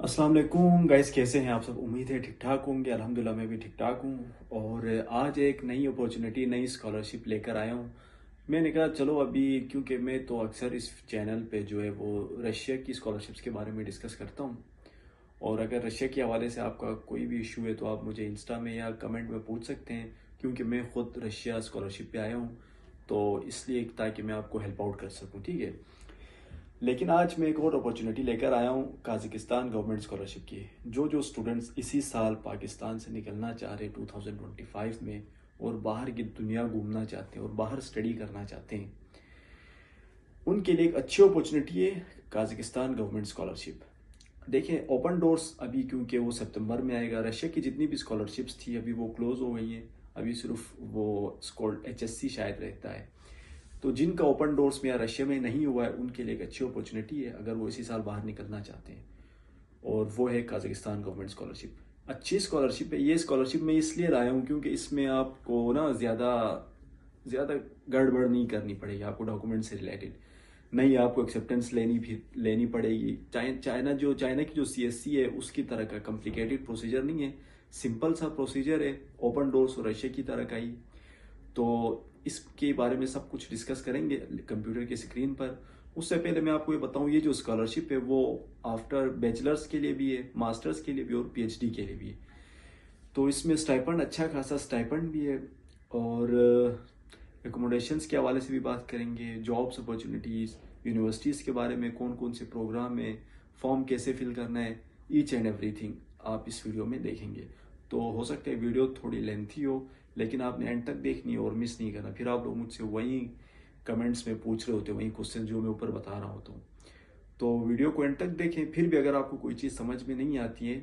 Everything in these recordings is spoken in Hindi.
अस्सलाम वालेकुम गाइस, कैसे हैं आप सब। उम्मीद है ठीक ठाक होंगे। अल्हम्दुलिल्लाह मैं भी ठीक ठाक हूँ और आज एक नई अपॉर्चुनिटी, नई स्कॉलरशिप लेकर आया हूँ। मैंने कहा चलो अभी, क्योंकि मैं तो अक्सर इस चैनल पे जो है वो रशिया की स्कॉलरशिप्स के बारे में डिस्कस करता हूँ। और अगर रशिया के हवाले से आपका कोई भी इशू है तो आप मुझे इंस्टा में या कमेंट में पूछ सकते हैं, क्योंकि मैं खुद रशिया स्कॉलरशिप पे आया हूँ, तो इसलिए ताकि मैं आपको हेल्प आउट कर सकूँ, ठीक है। लेकिन आज मैं एक और अपॉर्चुनिटी लेकर आया हूँ काज़ाकिस्तान गवर्नमेंट स्कॉलरशिप की। जो जो स्टूडेंट्स इसी साल पाकिस्तान से निकलना चाह रहे 2025 में और बाहर की दुनिया घूमना चाहते हैं और बाहर स्टडी करना चाहते हैं, उनके लिए एक अच्छी अपॉर्चुनिटी है काज़ाकिस्तान गवर्नमेंट स्कॉलरशिप। देखें, ओपन डोर्स अभी क्योंकि वो सितंबर में आएगा। रशिया की जितनी भी स्कॉलरशिप्स थी अभी वो क्लोज हो गई हैं। अभी सिर्फ वो HSC शायद रहता है। तो जिनका ओपन डोर्स में या रशिया में नहीं हुआ है उनके लिए एक अच्छी अपॉर्चुनिटी है अगर वो इसी साल बाहर निकलना चाहते हैं, और वो है काज़ाकिस्तान गवर्नमेंट स्कॉलरशिप। अच्छी स्कॉलरशिप है ये। स्कॉलरशिप मैं इसलिए लाया हूँ क्योंकि इसमें आपको ना ज़्यादा ज़्यादा गड़बड़ नहीं करनी पड़ेगी आपको डॉक्यूमेंट से रिलेटेड। नहीं, आपको एक्सेप्टेंस लेनी पड़ेगी। चाइना की जो CSC है उसकी तरह का कॉम्प्लिकेटेड प्रोसीजर नहीं है, सिंपल सा प्रोसीजर है, ओपन डोर्स और रशिया की तरह का ही। तो इसके बारे में सब कुछ डिस्कस करेंगे कंप्यूटर की स्क्रीन पर। उससे पहले मैं आपको ये बताऊं, ये जो स्कॉलरशिप है वो आफ्टर बैचलर्स के लिए भी है, मास्टर्स के लिए भी और PhD के लिए भी है। तो इसमें स्टाइपेंड, अच्छा खासा स्टाइपेंड भी है। और एकोमोडेशंस के हवाले से भी बात करेंगे, जॉब्स अपॉर्चुनिटीज़, यूनिवर्सिटीज़ के बारे में, कौन कौन से प्रोग्राम है, फॉर्म कैसे फिल करना है, ईच एंड एवरीथिंग आप इस वीडियो में देखेंगे। तो हो सकता है वीडियो थोड़ी लेंथी हो, लेकिन आपने एंड तक देखनी है और मिस नहीं करना। फिर आप लोग मुझसे वही कमेंट्स में पूछ रहे होते हैं वही क्वेश्चन जो मैं ऊपर बता रहा होता हूँ। तो वीडियो को एंड तक देखें। फिर भी अगर आपको कोई चीज़ समझ में नहीं आती है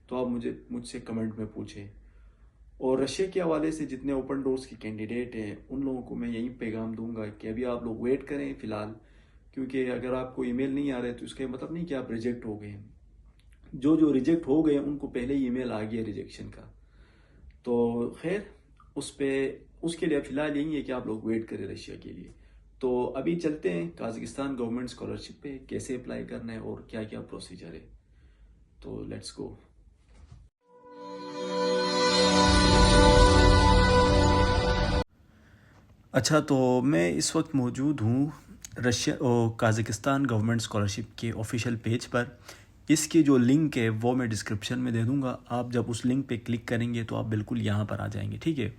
तो आप मुझसे कमेंट में पूछें। और रशिया के हवाले से जितने ओपन डोर्स के कैंडिडेट हैं उन लोगों को मैं यही पैगाम दूंगा कि अभी आप लोग वेट करें फ़िलहाल, क्योंकि अगर आपको ईमेल नहीं आ रहे तो इसका मतलब नहीं कि आप रिजेक्ट हो गए हैं। जो जो रिजेक्ट हो गए उनको पहले ही ईमेल आ गया रिजेक्शन का। तो खैर, उस पे उसके लिए फ़िलहाल यही है कि आप लोग वेट करें रशिया के लिए। तो अभी चलते हैं काज़ाकिस्तान गवर्नमेंट स्कॉलरशिप पे, कैसे अप्लाई करना है और क्या क्या प्रोसीजर है। तो लेट्स गो। अच्छा, तो मैं इस वक्त मौजूद हूँ रशिया और काज़ाकिस्तान गवर्नमेंट स्कॉलरशिप के ऑफिशियल पेज पर। इसकी जो लिंक है वो मैं डिस्क्रिप्शन में दे दूँगा। आप जब उस लिंक पे क्लिक करेंगे तो आप बिल्कुल यहाँ पर आ जाएंगे, ठीक है।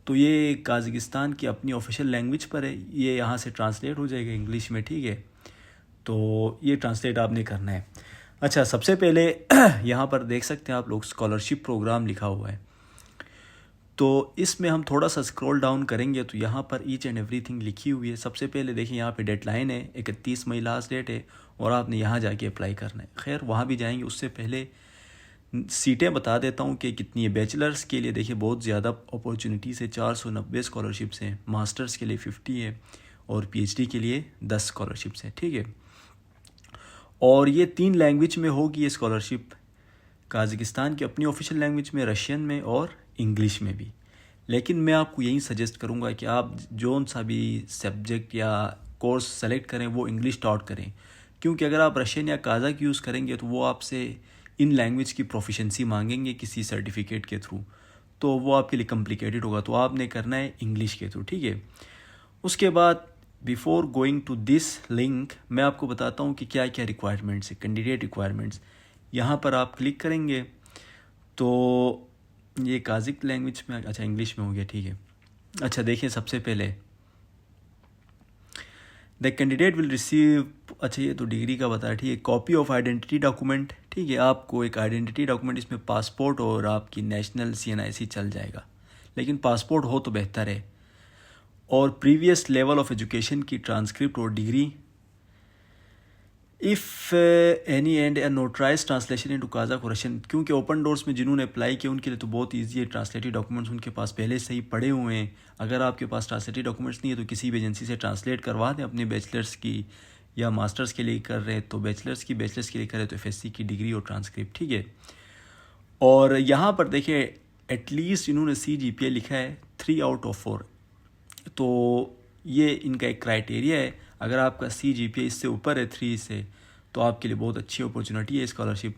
तो ये काज़ाकिस्तान की अपनी ऑफिशियल लैंग्वेज पर है, ये यहाँ से ट्रांसलेट हो जाएगा इंग्लिश में, ठीक है। तो ये ट्रांसलेट आपने करना है। अच्छा, सबसे पहले यहाँ पर देख सकते हैं आप लोग स्कॉलरशिप प्रोग्राम लिखा हुआ है। तो इसमें हम थोड़ा सा स्क्रॉल डाउन करेंगे तो यहाँ पर ईच एंड एवरीथिंग लिखी हुई है। सबसे पहले देखिए यहाँ पे डेडलाइन है, 31 मई लास्ट डेट है और आपने यहाँ जाके अप्लाई करना है। खैर वहाँ भी जाएंगे, उससे पहले सीटें बता देता हूँ कि कितनी है। बैचलर्स के लिए देखिए बहुत ज़्यादा अपॉर्चुनिटीज़ है, 490 स्कॉलरशिप्स हैं। मास्टर्स के लिए 50 है और PhD के लिए 10 स्कॉलरशिप्स हैं, ठीक है। और ये 3 लैंग्वेज में होगी ये स्कॉलरशिप। काज़ाकिस्तान की अपनी ऑफिशियल लैंग्वेज में, रशियन में और इंग्लिश में भी। लेकिन मैं आपको यही सजेस्ट करूंगा कि आप जोन सा भी सब्जेक्ट या कोर्स सेलेक्ट करें वो इंग्लिश टॉट करें, क्योंकि अगर आप रशियन या काज़ाक यूज़ करेंगे तो वो आपसे इन लैंग्वेज की प्रोफिशेंसी मांगेंगे किसी सर्टिफिकेट के थ्रू, तो वो आपके लिए कॉम्प्लिकेटेड होगा। तो आपने करना है इंग्लिश के थ्रू, ठीक है। उसके बाद before going to this link मैं आपको बताता हूँ कि क्या क्या रिक्वायरमेंट्स है, कैंडिडेट रिक्वायरमेंट्स। यहाँ पर आप क्लिक करेंगे तो ये काज़िक लैंग्वेज में, अच्छा इंग्लिश में हो गया, ठीक है। अच्छा देखिए, सबसे पहले द कैंडिडेट विल रिसीव, अच्छा ये तो डिग्री का बता रहा है, ठीक है। कॉपी ऑफ आइडेंटिटी डॉक्यूमेंट, ठीक है। आपको एक आइडेंटिटी डॉक्यूमेंट, इसमें पासपोर्ट और आपकी नेशनल CNIC चल जाएगा, लेकिन पासपोर्ट हो तो बेहतर है। और प्रीवियस लेवल ऑफ एजुकेशन की ट्रांसक्रिप्ट और degree, if any and a notarized translation into Kazakh और रशियन, क्योंकि ओपन डोर्स में जिन्होंने अप्लाई किया उनके लिए तो बहुत ईजी है। ट्रांसलेटेड डॉक्यूमेंट्स उनके पास पहले से ही पड़े हुए हैं। अगर आपके पास ट्रांसलेटेड डॉक्यूमेंट्स नहीं है तो किसी भी एजेंसी से ट्रांसलेट करवा दें। अपने बैचलर्स की या मास्टर्स के लिए कर रहे हैं तो बैचलर्स के लिए कर रहे तो FSC की डिग्री और ट्रांसक्रिप्ट, ठीक है। और यहाँ पर देखिए एटलीस्ट इन्होंने CGPA लिखा है 3/4, तो ये इनका एक क्राइटेरिया है। अगर आपका CGPA इससे ऊपर है 3 से तो आपके लिए बहुत अच्छी अपॉर्चुनिटी है स्कॉलरशिप।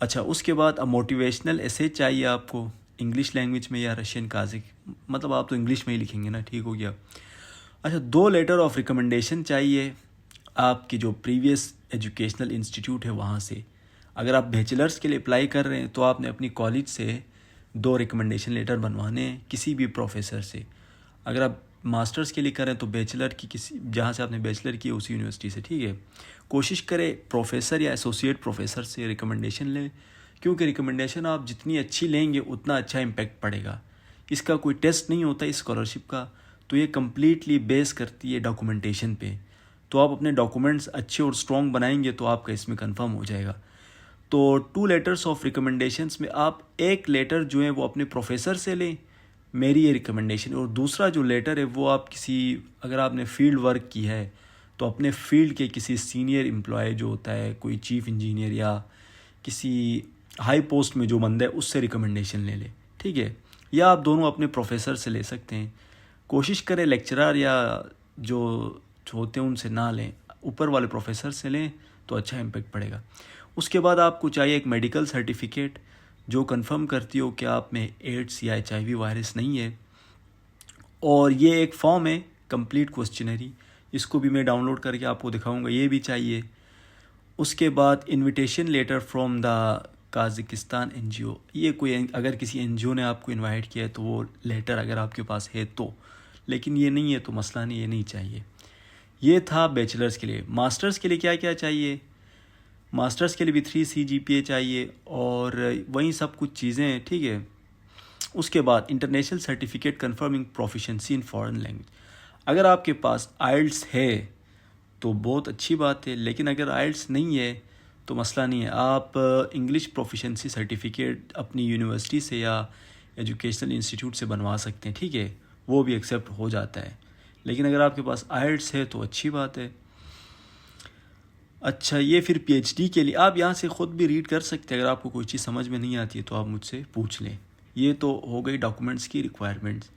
अच्छा, उसके बाद अब मोटिवेशनल ऐसे चाहिए आपको इंग्लिश लैंग्वेज में या रशियन काजिक, मतलब आप तो इंग्लिश में ही लिखेंगे ना, ठीक हो गया। अच्छा, 2 लेटर ऑफ रिकमेंडेशन चाहिए आपकी जो प्रीवियस एजुकेशनल इंस्टीट्यूट है वहाँ से। अगर आप बैचलर्स के लिए अप्लाई कर रहे हैं तो आपने अपनी कॉलेज से 2 रिकमेंडेशन लेटर बनवाने हैं किसी भी प्रोफेसर से। अगर आप मास्टर्स के लिए करें तो बैचलर की किसी, जहाँ से आपने बैचलर की उसी यूनिवर्सिटी से, ठीक है। कोशिश करें प्रोफेसर या एसोसिएट प्रोफेसर से रिकमेंडेशन लें, क्योंकि रिकमेंडेशन आप जितनी अच्छी लेंगे उतना अच्छा इम्पैक्ट पड़ेगा। इसका कोई टेस्ट नहीं होता इस स्कॉलरशिप का, तो ये कम्प्लीटली बेस करती है डॉक्यूमेंटेशन पे। तो आप अपने डॉक्यूमेंट्स अच्छे और स्ट्रॉन्ग बनाएंगे तो आपका इसमें कंफर्म हो जाएगा। तो 2 लेटर्स ऑफ रिकमेंडेशंस में आप एक लेटर जो है वो अपने प्रोफेसर से लें, मेरी ये रिकमेंडेशन, और दूसरा जो लेटर है वो आप किसी, अगर आपने फील्ड वर्क की है तो अपने फील्ड के किसी सीनियर एम्प्लॉय जो होता है, कोई चीफ इंजीनियर या किसी हाई पोस्ट में जो बंदा है उससे रिकमेंडेशन ले ले, ठीक है। या आप दोनों अपने प्रोफेसर से ले सकते हैं। कोशिश करें लेक्चरर या जो होते हैं उनसे ना लें, ऊपर वाले प्रोफेसर से लें तो अच्छा इम्पैक्ट पड़ेगा। उसके बाद आपको चाहिए एक मेडिकल सर्टिफिकेट जो कंफर्म करती हो कि आप में एड्स या HIV वायरस नहीं है, और ये एक फॉर्म है कंप्लीट क्वेश्चनरी, इसको भी मैं डाउनलोड करके आपको दिखाऊंगा, ये भी चाहिए। उसके बाद invitation letter from the Kazakhstan NGO, ये कोई अगर किसी NGO ने आपको इनवाइट किया है तो वो लेटर अगर आपके पास है तो, लेकिन ये नहीं है तो मसला नहीं, ये नहीं चाहिए। ये था बैचलर्स के लिए। मास्टर्स के लिए क्या क्या चाहिए? मास्टर्स के लिए भी 3 CGPA चाहिए और वही सब कुछ चीज़ें हैं, ठीक है। उसके बाद international certificate confirming proficiency in foreign language. अगर आपके पास IELTS है तो बहुत अच्छी बात है, लेकिन अगर IELTS नहीं है तो मसला नहीं है, आप इंग्लिश प्रोफिशेंसी सर्टिफिकेट अपनी यूनिवर्सिटी से या एजुकेशनल इंस्टीट्यूट से बनवा सकते हैं, ठीक है, वो भी एक्सेप्ट हो जाता है। लेकिन अगर आपके पास IELTS है तो अच्छी बात है। अच्छा, ये फिर PhD के लिए आप यहाँ से ख़ुद भी रीड कर सकते हैं, अगर आपको कोई चीज़ समझ में नहीं आती है तो आप मुझसे पूछ लें। ये तो हो गई डॉक्यूमेंट्स की रिक्वायरमेंट्स।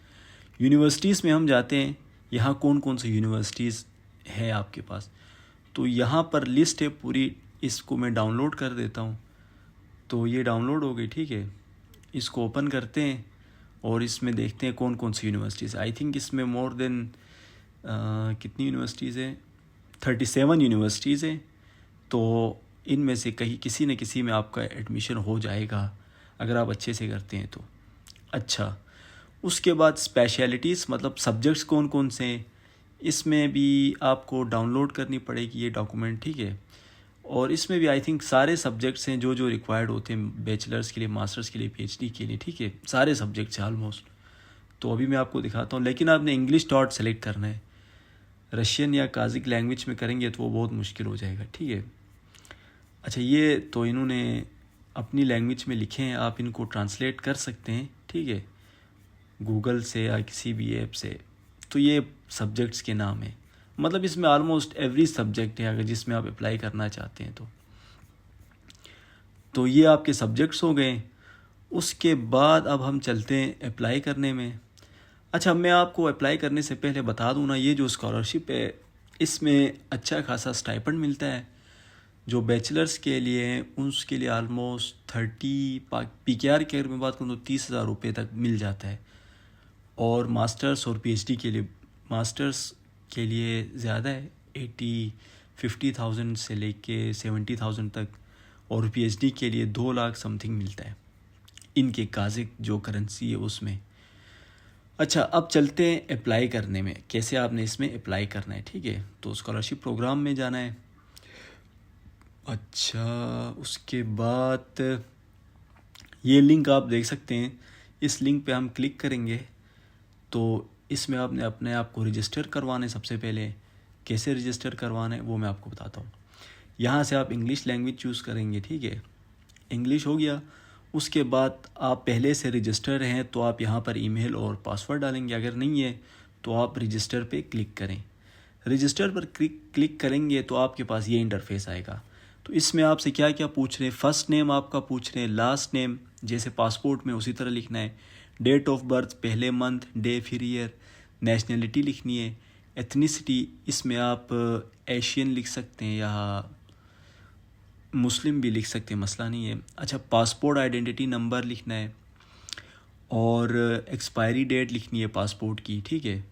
यूनिवर्सिटीज़ में हम जाते हैं, यहाँ कौन कौन सी यूनिवर्सिटीज़ है आपके पास, तो यहाँ पर लिस्ट है पूरी, इसको मैं डाउनलोड कर देता हूँ। तो ये डाउनलोड हो गई, ठीक है। इसको ओपन करते हैं और इसमें देखते हैं कौन कौन सी यूनिवर्सिटीज़। आई थिंक इसमें मोर देन कितनी यूनिवर्सिटीज़ हैं, 37 यूनिवर्सिटीज़ हैं। तो इनमें से कहीं किसी न किसी में आपका एडमिशन हो जाएगा अगर आप अच्छे से करते हैं तो। अच्छा, उसके बाद स्पेशलिटीज़ मतलब सब्जेक्ट्स कौन कौन से हैं, इसमें भी आपको डाउनलोड करनी पड़ेगी ये डॉक्यूमेंट, ठीक है। और इसमें भी आई थिंक सारे सब्जेक्ट्स हैं जो रिक्वायर्ड होते हैं बैचलर्स के लिए, मास्टर्स के लिए, PhD के लिए, ठीक है, सारे सब्जेक्ट्स हैं ऑलमोस्ट। तो अभी मैं आपको दिखाता हूँ, लेकिन आपने इंग्लिश डॉट सेलेक्ट करना है। रशियन या काजिक लैंग्वेज में करेंगे तो वो बहुत मुश्किल हो जाएगा, ठीक है। अच्छा, ये तो इन्होंने अपनी लैंग्वेज में लिखे हैं, आप इनको ट्रांसलेट कर सकते हैं, ठीक है, गूगल से या किसी भी ऐप से। तो ये सब्जेक्ट्स के नाम हैं, मतलब इसमें ऑलमोस्ट एवरी सब्जेक्ट है अगर जिसमें आप अप्लाई करना चाहते हैं तो ये आपके सब्जेक्ट्स हो गए। उसके बाद अब हम चलते हैं अप्लाई करने में। अच्छा, मैं आपको अप्लाई करने से पहले बता दूं ना, ये जो स्कॉलरशिप है इसमें अच्छा खासा स्टाइपेंड मिलता है। जो बैचलर्स के लिए हैं उसके लिए ऑलमोस्ट 30 PKR की अगर मैं बात करूँ तो 30,000 रुपये तक मिल जाता है। और मास्टर्स और PhD के लिए, मास्टर्स के लिए ज़्यादा है, 50,000 से लेके 70,000 तक, और PhD के लिए 2 लाख समथिंग मिलता है इनके काजिक जो करेंसी है उसमें। अच्छा, अब चलते हैं अप्लाई करने में, कैसे आपने इसमें अप्लाई करना है, ठीक है। तो स्कॉलरशिप प्रोग्राम में जाना है। अच्छा, उसके बाद ये लिंक आप देख सकते हैं, इस लिंक पे हम क्लिक करेंगे तो इसमें आपने अपने आप को रजिस्टर करवाना है। सबसे पहले कैसे रजिस्टर करवाना है वो मैं आपको बताता हूँ। यहाँ से आप इंग्लिश लैंग्वेज चूज़ करेंगे, ठीक है, इंग्लिश हो गया। उसके बाद आप पहले से रजिस्टर हैं तो आप यहाँ पर ईमेल और पासवर्ड डालेंगे, अगर नहीं है तो आप रजिस्टर पे क्लिक करें। रजिस्टर पर क्लिक करेंगे तो आपके पास ये इंटरफेस आएगा। तो इसमें आपसे क्या क्या पूछ रहे हैं, फर्स्ट नेम आपका पूछ रहे हैं, लास्ट नेम जैसे पासपोर्ट में उसी तरह लिखना है, डेट ऑफ बर्थ पहले मंथ, डे फिर ईयर, नेशनलिटी लिखनी है, एथनिसिटी इसमें आप एशियन लिख सकते हैं या मुस्लिम भी लिख सकते हैं, मसला नहीं है। अच्छा, पासपोर्ट आइडेंटिटी नंबर लिखना है और एक्सपायरी डेट लिखनी है पासपोर्ट की, ठीक है।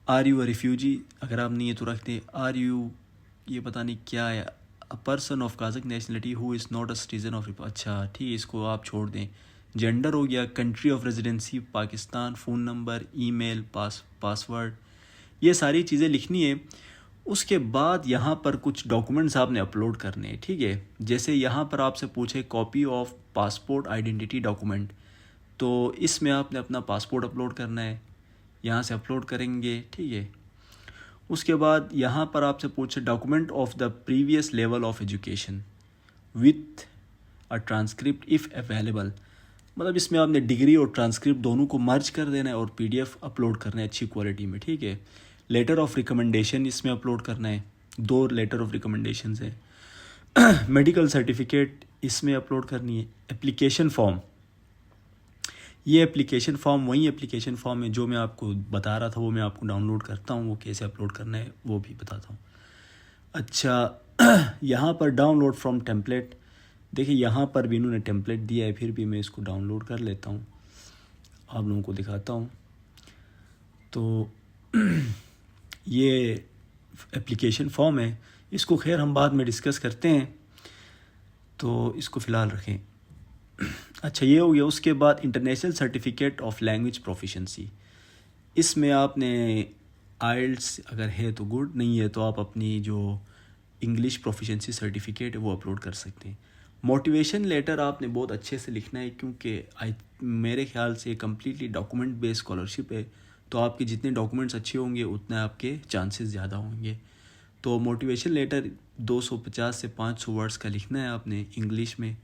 आर यू अ रिफ्यूजी, अगर आप नहीं है तो रख दें आर यू, ये पता नहीं क्या है, a person of Kazakh nationality who is not a citizen of, अच्छा ठीक है, इसको आप छोड़ दें। जेंडर हो गया, country of residency Pakistan, phone number, email, password, ये सारी चीज़ें लिखनी है। उसके बाद यहाँ पर कुछ डॉक्यूमेंट्स आपने अपलोड करने हैं, ठीक है। जैसे यहाँ पर आपसे पूछे copy of passport identity document, तो इसमें आपने अपना पासपोर्ट अपलोड करना है, यहाँ से अपलोड करेंगे, ठीक है। उसके बाद यहाँ पर आपसे पूछे document of the previous level of education with a transcript if available, मतलब इसमें आपने डिग्री और ट्रांसक्रिप्ट दोनों को मर्ज कर देना है और पीडीएफ अपलोड करना है अच्छी क्वालिटी में, ठीक है। लेटर ऑफ रिकमेंडेशन इसमें अपलोड करना है, 2 लेटर ऑफ रिकमेंडेशन है। मेडिकल सर्टिफिकेट इसमें अपलोड करनी है। एप्लीकेशन फॉर्म, ये एप्लीकेशन फॉर्म वही एप्लीकेशन फॉर्म है जो मैं आपको बता रहा था, वो मैं आपको डाउनलोड करता हूँ, वो कैसे अपलोड करना है वो भी बताता हूँ। अच्छा, यहाँ पर डाउनलोड फ्रॉम टेम्पलेट, देखिए यहाँ पर भी इन्होंने टेम्पलेट दिया है, फिर भी मैं इसको डाउनलोड कर लेता हूँ, आप लोगों को दिखाता हूँ। तो ये एप्लीकेशन फॉर्म है, इसको खैर हम बाद में डिस्कस करते हैं, तो इसको फ़िलहाल रखें। अच्छा, ये हो गया। उसके बाद international certificate of language proficiency, इसमें आपने आइल्स अगर है तो गुड, नहीं है तो आप अपनी जो इंग्लिश प्रोफिशेंसी सर्टिफिकेट है वो अपलोड कर सकते हैं। मोटिवेशन लेटर आपने बहुत अच्छे से लिखना है, क्योंकि मेरे ख्याल से कम्प्लीटली डॉक्यूमेंट बेस्ड स्कॉलरशिप है, तो आपके जितने डॉक्यूमेंट्स अच्छे होंगे उतने आपके चांसेस ज़्यादा होंगे। तो मोटिवेशन लेटर 250 से 500 वर्ड्स का लिखना है आपने इंग्लिश में,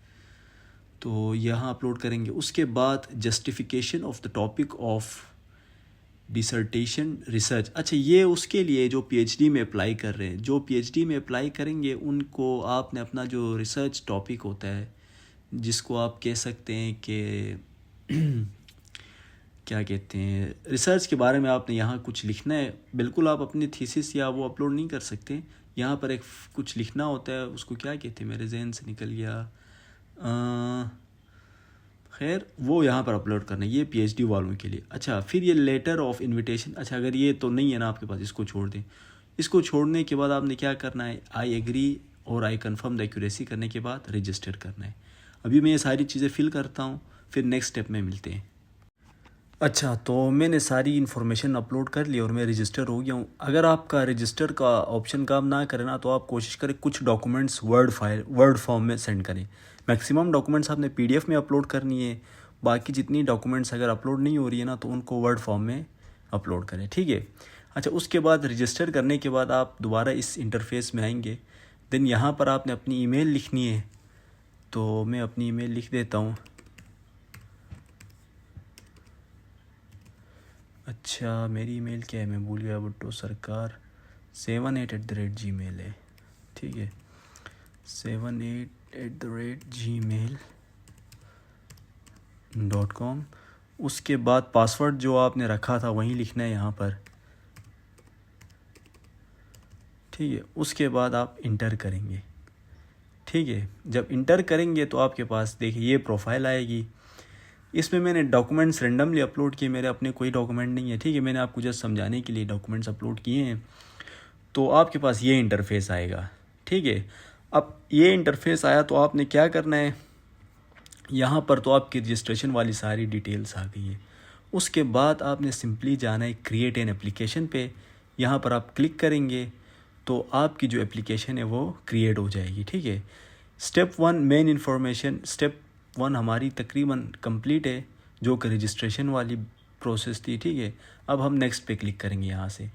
तो यहाँ अपलोड करेंगे। उसके बाद justification of the topic of dissertation research, अच्छा ये उसके लिए जो पीएचडी में अप्लाई कर रहे हैं, जो पीएचडी में अप्लाई करेंगे उनको आपने अपना जो रिसर्च टॉपिक होता है, जिसको आप कह सकते हैं कि क्या कहते हैं, रिसर्च के बारे में आपने यहाँ कुछ लिखना है। बिल्कुल आप अपनी थीसिस या वो अपलोड नहीं कर सकते, यहाँ पर एक कुछ लिखना होता है, उसको क्या कहते हैं, मेरे जहन से निकल गया, खैर वो यहाँ पर अपलोड करना है, ये पीएचडी वालों के लिए। अच्छा, फिर ये लेटर ऑफ इनविटेशन, अच्छा अगर ये तो नहीं है ना आपके पास, इसको छोड़ दें। इसको छोड़ने के बाद आपने क्या करना है, आई एग्री और आई कन्फर्म द एक्यूरेसी करने के बाद रजिस्टर करना है। अभी मैं ये सारी चीज़ें फिल करता हूँ, फिर नेक्स्ट स्टेप में मिलते हैं। अच्छा, तो मैंने सारी इन्फॉर्मेशन अपलोड कर ली और मैं रजिस्टर हो गया हूँ। अगर आपका रजिस्टर का ऑप्शन काम ना करे ना, तो आप कोशिश करें कुछ डॉक्यूमेंट्स वर्ड फॉर्म में सेंड करें। मैक्सिमम डॉक्यूमेंट्स आपने पीडीएफ में अपलोड करनी है, बाकी जितनी डॉक्यूमेंट्स अगर अपलोड नहीं हो रही है ना, तो उनको वर्ड फॉर्म में अपलोड करें, ठीक है। अच्छा, उसके बाद रजिस्टर करने के बाद आप दोबारा इस इंटरफेस में आएंगे। देन यहाँ पर आपने अपनी ईमेल लिखनी है, तो मैं अपनी ईमेल लिख देता हूँ। अच्छा, मेरी ईमेल क्या है, मैं भूल गया, भुट्टो सरकार 78@gmail है, ठीक है, 78@gmail.com। उसके बाद पासवर्ड जो आपने रखा था वहीं लिखना है यहाँ पर, ठीक है। उसके बाद आप इंटर करेंगे, ठीक है। जब इंटर करेंगे तो आपके पास देखिए ये प्रोफाइल आएगी। इसमें मैंने डॉक्यूमेंट्स रेंडमली अपलोड किए, मेरे अपने कोई डॉक्यूमेंट नहीं है, ठीक है। मैंने आपको जस्ट समझाने के लिए डॉक्यूमेंट्स अपलोड किए हैं। तो आपके पास ये इंटरफेस आएगा, ठीक है। अब ये इंटरफेस आया तो आपने क्या करना है, यहाँ पर तो आपकी रजिस्ट्रेशन वाली सारी डिटेल्स आ गई हैं। उसके बाद आपने सिंपली जाना है क्रिएट एन एप्लीकेशन पे, यहाँ पर आप क्लिक करेंगे तो आपकी जो एप्लीकेशन है वो क्रिएट हो जाएगी, ठीक है। स्टेप 1 मेन इन्फॉर्मेशन, स्टेप 1 हमारी तकरीबन कंप्लीट है, जो कि रजिस्ट्रेशन वाली प्रोसेस थी, ठीक है। अब हम नेक्स्ट पे क्लिक करेंगे यहाँ से।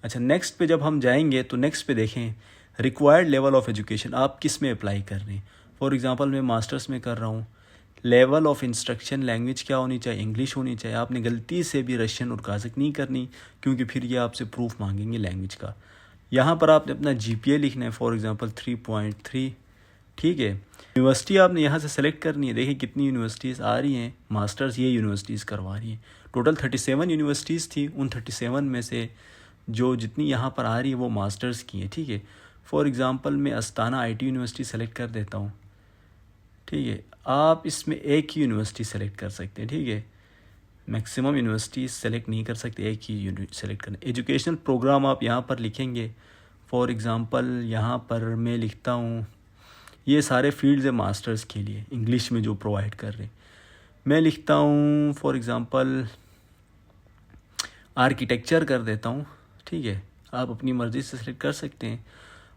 अच्छा, नेक्स्ट पे जब हम जाएंगे तो नेक्स्ट पे देखें रिक्वायर्ड लेवल ऑफ एजुकेशन, आप किस में अप्लाई कर रहे हैं। फॉर एग्जांपल मैं मास्टर्स में कर रहा हूँ, लेवल ऑफ इंस्ट्रक्शन लैंग्वेज क्या होनी चाहिए, इंग्लिश होनी चाहिए। आपने गलती से भी रशियन और काज़क नहीं करनी, क्योंकि फिर ये आपसे प्रूफ मांगेंगे लैंग्वेज का। यहाँ पर आपने अपना जीपीए लिखना है, फॉर एग्जांपल 3.3, ठीक है। यूनिवर्सिटी आपने यहाँ से सेलेक्ट करनी है, देखिए कितनी यूनिवर्सिटीज़ आ रही हैं, मास्टर्स ये यूनिवर्सिटीज़ करवा रही हैं। टोटल 37 यूनिवर्सिटीज़ थी, उन 37 में से जो जितनी यहाँ पर आ रही है वो मास्टर्स की है, ठीक है। फॉर एग्ज़ाम्पल मैं अस्ताना आईटी यूनिवर्सिटी सेलेक्ट कर देता हूँ, ठीक है। आप इसमें एक ही यूनिवर्सिटी सेलेक्ट कर सकते हैं, ठीक है। मैक्सिमम यूनिवर्सिटी सेलेक्ट नहीं कर सकते, एक ही सेलेक्ट करना। एजुकेशनल प्रोग्राम आप यहाँ पर लिखेंगे, फॉर एग्ज़ाम्पल यहाँ पर मैं लिखता हूँ, ये सारे फील्ड्स है मास्टर्स के लिए इंग्लिश में जो प्रोवाइड कर रहे हैं। मैं लिखता हूँ फॉर एग्ज़ाम्पल आर्किटेक्चर कर देता हूँ, ठीक है। आप अपनी मर्ज़ी से सेलेक्ट कर सकते हैं।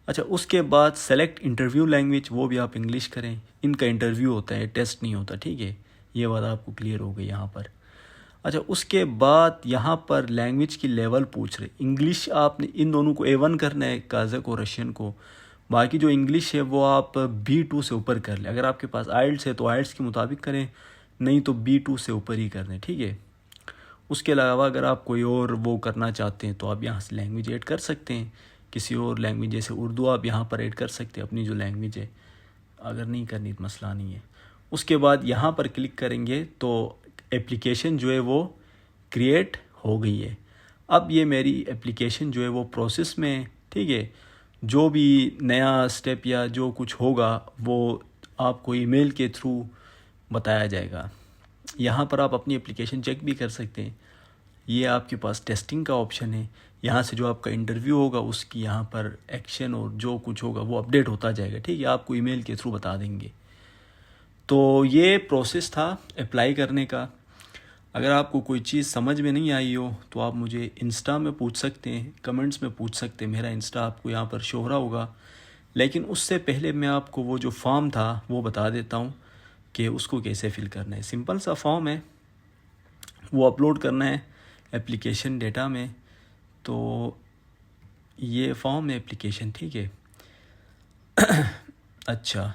अच्छा, उसके बाद सेलेक्ट इंटरव्यू लैंग्वेज, वो भी आप इंग्लिश करें। इनका इंटरव्यू होता है, टेस्ट नहीं होता, ठीक है। ये बात आपको क्लियर हो गई यहाँ पर। अच्छा, उसके बाद यहाँ पर लैंग्वेज की लेवल पूछ रहे। इंग्लिश आपने इन दोनों को A1 करना है, काज़क और रशियन को। बाकी जो इंग्लिश है वो आप B2 से ऊपर कर लें। अगर आपके पास आइल्स है तो आइल्स के मुताबिक करें, नहीं तो B2 से ऊपर ही कर लें, ठीक है। उसके अलावा अगर आप कोई और वो करना चाहते हैं तो आप यहाँ से लैंग्वेज ऐड कर सकते हैं। किसी और लैंग्वेज जैसे उर्दू आप यहाँ पर ऐड कर सकते हैं, अपनी जो लैंग्वेज है। अगर नहीं करनी तो मसला नहीं है। उसके बाद यहाँ पर क्लिक करेंगे तो एप्लीकेशन जो है वो क्रिएट हो गई है। अब ये मेरी एप्लीकेशन जो है वो प्रोसेस में है, ठीक है। जो भी नया स्टेप या जो कुछ होगा वो आपको ईमेल के थ्रू बताया जाएगा। यहाँ पर आप अपनी एप्लीकेशन चेक भी कर सकते हैं। ये आपके पास टेस्टिंग का ऑप्शन है। यहाँ से जो आपका इंटरव्यू होगा उसकी यहाँ पर एक्शन और जो कुछ होगा वो अपडेट होता जाएगा, ठीक है। आपको ईमेल के थ्रू बता देंगे। तो ये प्रोसेस था अप्लाई करने का। अगर आपको कोई चीज़ समझ में नहीं आई हो तो आप मुझे इंस्टा में पूछ सकते हैं, कमेंट्स में पूछ सकते हैं। मेरा इंस्टा आपको यहाँ पर शो हो रहा होगा। लेकिन उससे पहले मैं आपको वो जो फॉर्म था वो बता देता हूँ कि उसको कैसे फ़िल करना है। सिंपल सा फॉर्म है, वो अपलोड करना है एप्लीकेशन डेटा में। तो ये फॉर्म है एप्लीकेशन, ठीक है। अच्छा,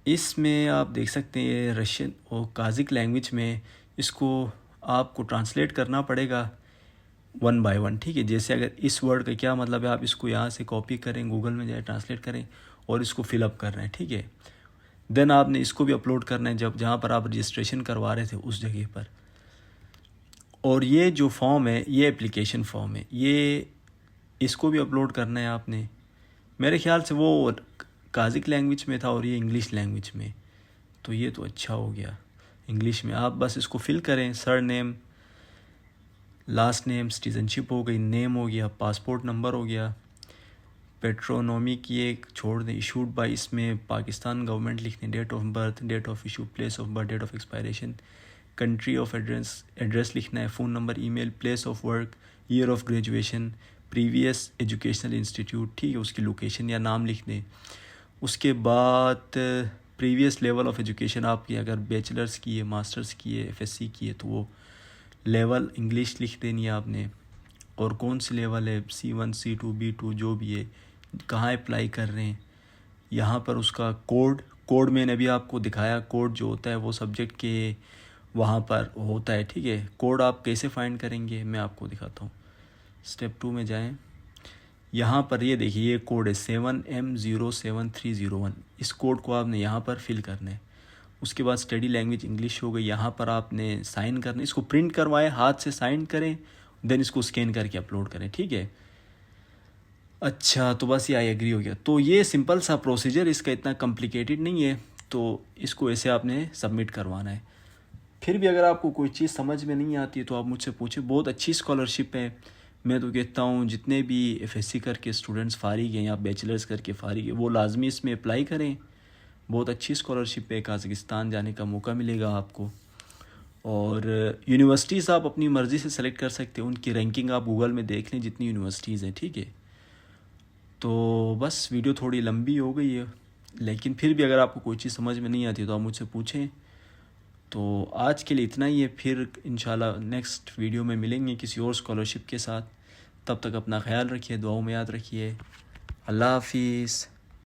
इसमें आप देख सकते हैं ये रशियन और काज़िक लैंग्वेज में इसको आपको ट्रांसलेट करना पड़ेगा 1 बाय 1, ठीक है। जैसे अगर इस वर्ड का क्या मतलब है, आप इसको यहाँ से कॉपी करें, गूगल में जाए, ट्रांसलेट करें और इसको फिलअप कर रहे हैं, ठीक है। देन आपने इसको भी अपलोड करना है जहाँ पर आप रजिस्ट्रेशन करवा रहे थे उस जगह पर। और ये जो फॉर्म है ये एप्लीकेशन फॉर्म है, ये इसको भी अपलोड करना है आपने। मेरे ख्याल से वो काज़िक लैंग्वेज में था और ये इंग्लिश लैंग्वेज में, तो ये तो अच्छा हो गया इंग्लिश में। आप बस इसको फिल करें, sir name, last name, citizenship हो गई, नेम हो गया, पासपोर्ट नंबर हो गया, पेट्रोनोमी की एक छोड़ दें, इशूड बाई, इसमें पाकिस्तान गवर्नमेंट लिखने, date of birth, date of issue, place of birth, date of expiration, country of address लिखना है, phone number, email, place of work, year of graduation, previous educational institute, ठीक है, उसकी लोकेशन या नाम लिख दें। उसके बाद प्रीवियस लेवल ऑफ एजुकेशन आपकी अगर बैचलर्स की है, मास्टर्स की है, एफएससी की है तो वो लेवल इंग्लिश लिख देनी है आपने। और कौन सी लेवल है, C1 C2 B2 जो भी है, कहाँ अप्लाई कर रहे हैं, यहाँ पर उसका कोड मैंने अभी आपको दिखाया। कोड जो होता है वो सब्जेक्ट के वहाँ पर होता है, ठीक है। कोड आप कैसे फाइंड करेंगे मैं आपको दिखाता हूँ। स्टेप 2 में जाएं, यहाँ पर ये देखिए ये कोड है 7M07301। इस कोड को आपने यहाँ पर फिल करना है। उसके बाद स्टडी लैंग्वेज इंग्लिश हो गई, यहाँ पर आपने साइन करना है। इसको प्रिंट करवाएं, हाथ से साइन करें, देन इसको स्कैन करके अपलोड करें, ठीक है। अच्छा, तो बस ये आई एग्री हो गया। तो ये सिंपल सा प्रोसीजर, इसका इतना कॉम्प्लिकेटेड नहीं है। तो इसको ऐसे आपने सबमिट करवाना है। फिर भी अगर आपको कोई चीज़ समझ में नहीं आती है तो आप मुझसे पूछें। बहुत अच्छी स्कॉलरशिप है। मैं तो कहता हूँ जितने भी एफएससी करके स्टूडेंट्स फारिग हैं या बैचलर्स करके फारिग हैं वो लाजमी इसमें अप्लाई करें। बहुत अच्छी स्कॉलरशिप है, काज़ाकिस्तान जाने का मौका मिलेगा आपको। और यूनिवर्सिटीज़ आप अपनी मर्ज़ी से सेलेक्ट कर सकते हैं, उनकी रैंकिंग आप गूगल में देख लें जितनी यूनिवर्सिटीज़ हैं, ठीक है। तो बस वीडियो थोड़ी लंबी हो गई है, लेकिन फिर भी अगर आपको कोई चीज़ समझ में नहीं आती तो आप मुझसे पूछें। तो आज के लिए इतना ही है, फिर इंशाल्लाह नेक्स्ट वीडियो में मिलेंगे किसी और स्कॉलरशिप के साथ। तब तक अपना ख्याल रखिए, दुआओं में याद रखिए। अल्लाह हाफिज़।